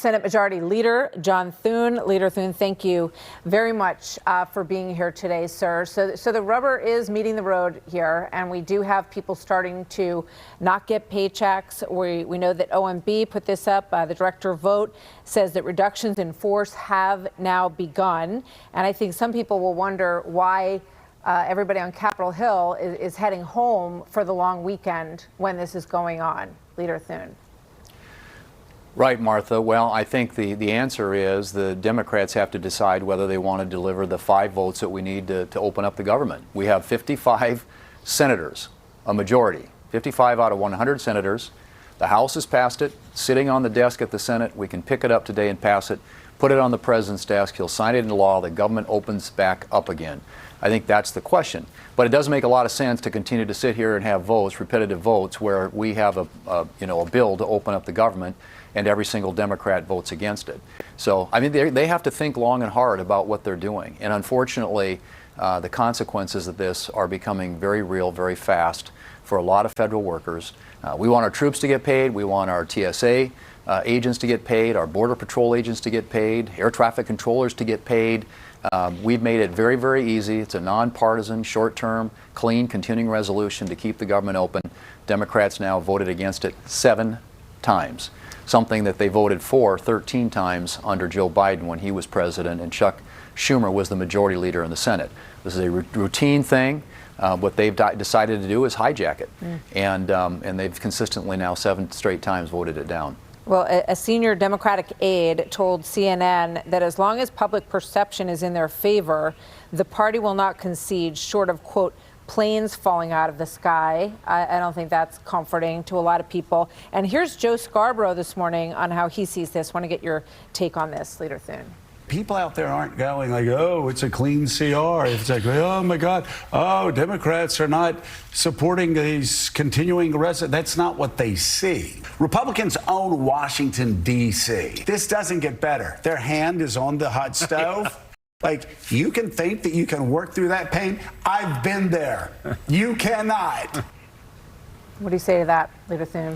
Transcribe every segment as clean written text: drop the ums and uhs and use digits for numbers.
Senate Majority Leader John Thune. Leader Thune, thank you very much for being here today, sir. So the rubber is meeting the road here, and we do have people starting to not get paychecks. We know that OMB put this up. The director of vote says that reductions in force have now begun. And I think some people will wonder why everybody on Capitol Hill is heading home for the long weekend when this is going on. Leader Thune. Right, Martha. Well, I think the answer is the Democrats have to decide whether they want to deliver the 5 votes that we need to open up the government. We have 55 senators, a majority, 55 out of 100 senators. The House has passed it, sitting on the desk at the Senate. We can pick it up today and pass it, put it on the president's desk. He'll sign it into law. The government opens back up again. I think that's the question. But it doesn't make a lot of sense to continue to sit here and have votes, repetitive votes, where we have a bill to open up the government and every single Democrat votes against it. So, I mean, they have to think long and hard about what they're doing. And unfortunately, the consequences of this are becoming very real, very fast for a lot of federal workers. We want our troops to get paid. We want our TSA agents to get paid, our Border Patrol agents to get paid, air traffic controllers to get paid. We've made it very, very easy. It's a nonpartisan, short-term, clean, continuing resolution to keep the government open. Democrats now voted against it 7 times, something that they voted for 13 times under Joe Biden when he was president and Chuck Schumer was the majority leader in the Senate. This is a routine thing. What they've decided to do is hijack it, and they've consistently now 7 straight times voted it down. Well, a senior Democratic aide told CNN that as long as public perception is in their favor, the party will not concede short of, quote, planes falling out of the sky. I don't think that's comforting to a lot of people. And here's Joe Scarborough this morning on how he sees this. I want to get your take on this, Leader Thune. People out there aren't going like, oh, it's a clean CR. It's like, oh, my God, oh, Democrats are not supporting these continuing arrests. That's not what they see. Republicans own Washington, D.C. This doesn't get better. Their hand is on the hot stove. Like, you can think that you can work through that pain. I've been there. You cannot. What do you say to that, Leader Thune?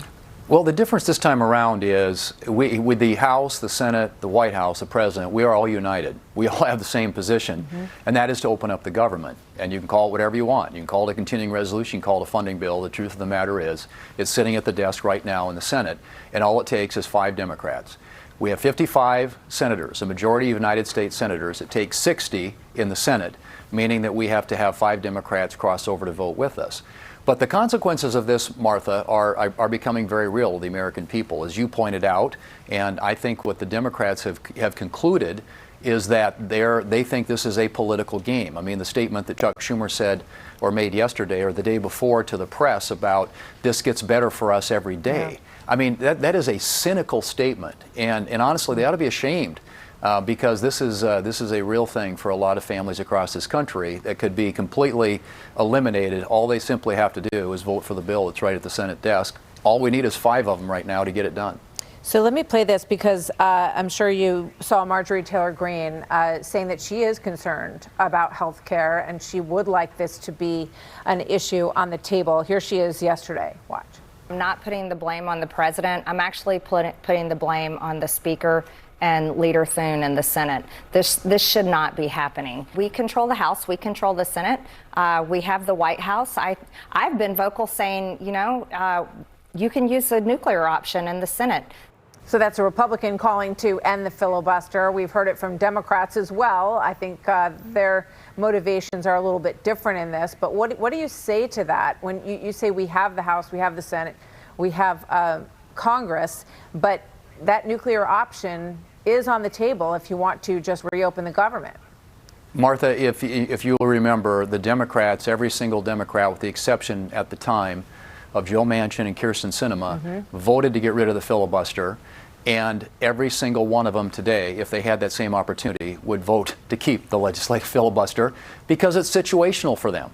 Well, the difference this time around is with the House, the Senate, the White House, the President, we are all united. We all have the same position, and that is to open up the government. And you can call it whatever you want. You can call it a continuing resolution, you can call it a funding bill. The truth of the matter is it's sitting at the desk right now in the Senate, and all it takes is 5 Democrats. We have 55 senators, a majority of United States senators. It takes 60 in the Senate, meaning that we have to have 5 Democrats cross over to vote with us. But the consequences of this, Martha, are becoming very real to the American people, as you pointed out. And I think what the Democrats have concluded is that they think this is a political game. I mean, the statement that Chuck Schumer said or made yesterday or the day before to the press about this gets better for us every day. Yeah. I mean, that is a cynical statement. And honestly, they ought to be ashamed. Because this is a real thing for a lot of families across this country that could be completely eliminated. All they simply have to do is vote for the bill that's right at the Senate desk. All we need is 5 of them right now to get it done. So let me play this because I'm sure you saw Marjorie Taylor Greene saying that she is concerned about health care and she would like this to be an issue on the table. Here she is yesterday. Watch. I'm not putting the blame on the president. I'm actually putting the blame on the speaker and Leader Thune in the Senate. This should not be happening. We control the House, we control the Senate, we have the White House. I've been vocal saying, you can use the nuclear option in the Senate. So that's a Republican calling to end the filibuster. We've heard it from Democrats as well. I think their motivations are a little bit different in this. But what do you say to that when you say we have the House, we have the Senate, we have Congress, but that nuclear option is on the table if you want to just reopen the government? Martha, if you will remember, the Democrats, every single Democrat with the exception at the time of Joe Manchin and Kyrsten Sinema, voted to get rid of the filibuster. And every single one of them today, if they had that same opportunity, would vote to keep the legislative filibuster because it's situational for them.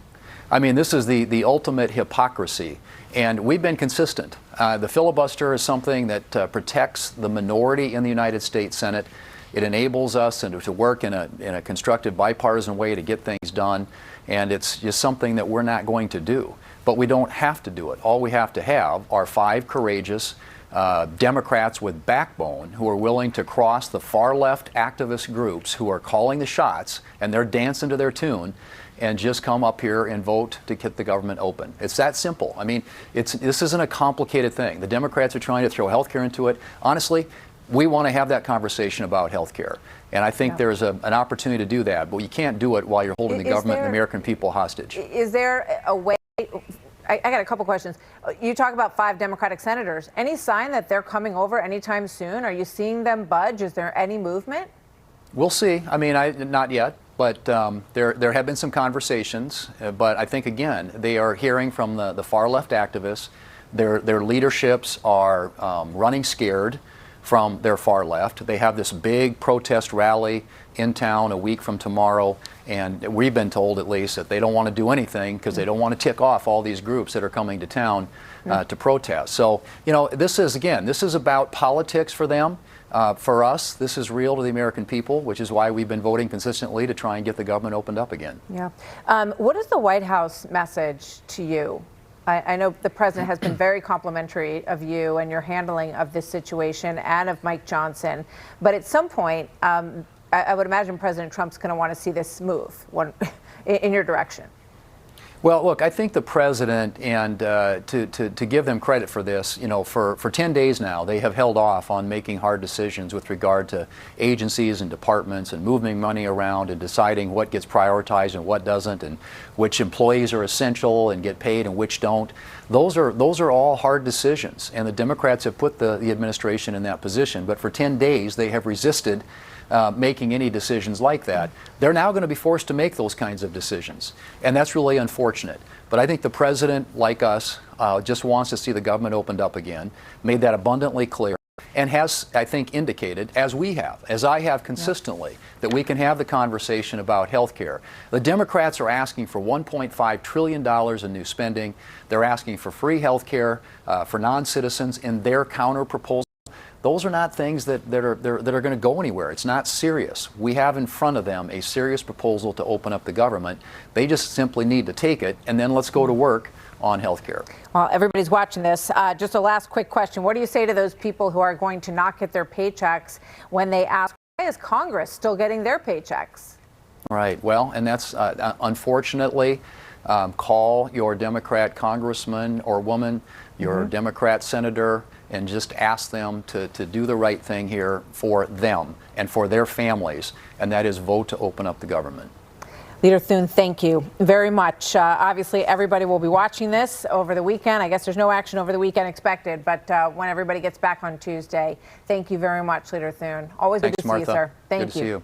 I mean, this is the ultimate hypocrisy. And we've been consistent. The filibuster is something that protects the minority in the United States Senate. It enables us to work in a constructive bipartisan way to get things done. And it's just something that we're not going to do. But we don't have to do it. All we have to have are 5 courageous Democrats with backbone who are willing to cross the far left activist groups who are calling the shots, and they're dancing to their tune, and just come up here and vote to get the government open. It's that simple. I mean, this isn't a complicated thing. The Democrats are trying to throw health care into it. Honestly, we want to have that conversation about health care. And I think there's an opportunity to do that, but you can't do it while you're holding the government and the American people hostage. Is there a way? I got a couple questions. You talk about 5 Democratic senators. Any sign that they're coming over anytime soon? Are you seeing them budge? Is there any movement? We'll see. I mean, not yet, but there have been some conversations. But I think, again, they are hearing from the far left activists. Their leaderships are running scared from their far left. They have this big protest rally in town a week from tomorrow, and we've been told, at least, that they don't want to do anything because they don't want to tick off all these groups that are coming to town to protest. So, you know, this is about politics for them. For us, this is real to the American people, which is why we've been voting consistently to try and get the government opened up again. Yeah. What is the White House message to you? I know the president has been very complimentary of you and your handling of this situation and of Mike Johnson. But at some point, I would imagine President Trump's going to want to see this move in your direction. Well, look, I think the president, and to give them credit for this, you know, for 10 days now, they have held off on making hard decisions with regard to agencies and departments and moving money around and deciding what gets prioritized and what doesn't, and which employees are essential and get paid and which don't. Those are all hard decisions, and the Democrats have put the administration in that position. But for 10 days, they have resisted making any decisions like that. They're now going to be forced to make those kinds of decisions, and that's really unfortunate. But I think the president, like us, just wants to see the government opened up again, made that abundantly clear, and has, I think, indicated, as I have consistently, that we can have the conversation about health care. The Democrats are asking for $1.5 trillion in new spending. They're asking for free health care for non-citizens in their counter proposal. Those are not things that are going to go anywhere. It's not serious. We have in front of them a serious proposal to open up the government. They just simply need to take it, and then let's go to work on health care. Well, everybody's watching this. Just a last quick question. What do you say to those people who are going to not get their paychecks when they ask, why is Congress still getting their paychecks? Right. Well, and that's unfortunately, call your Democrat congressman or woman, your Democrat senator, and just ask them to do the right thing here for them and for their families, and that is vote to open up the government. Leader Thune, thank you very much. Obviously, everybody will be watching this over the weekend. I guess there's no action over the weekend expected, but when everybody gets back on Tuesday, thank you very much, Leader Thune. Always good to see you, sir. Thank you. Good to see you.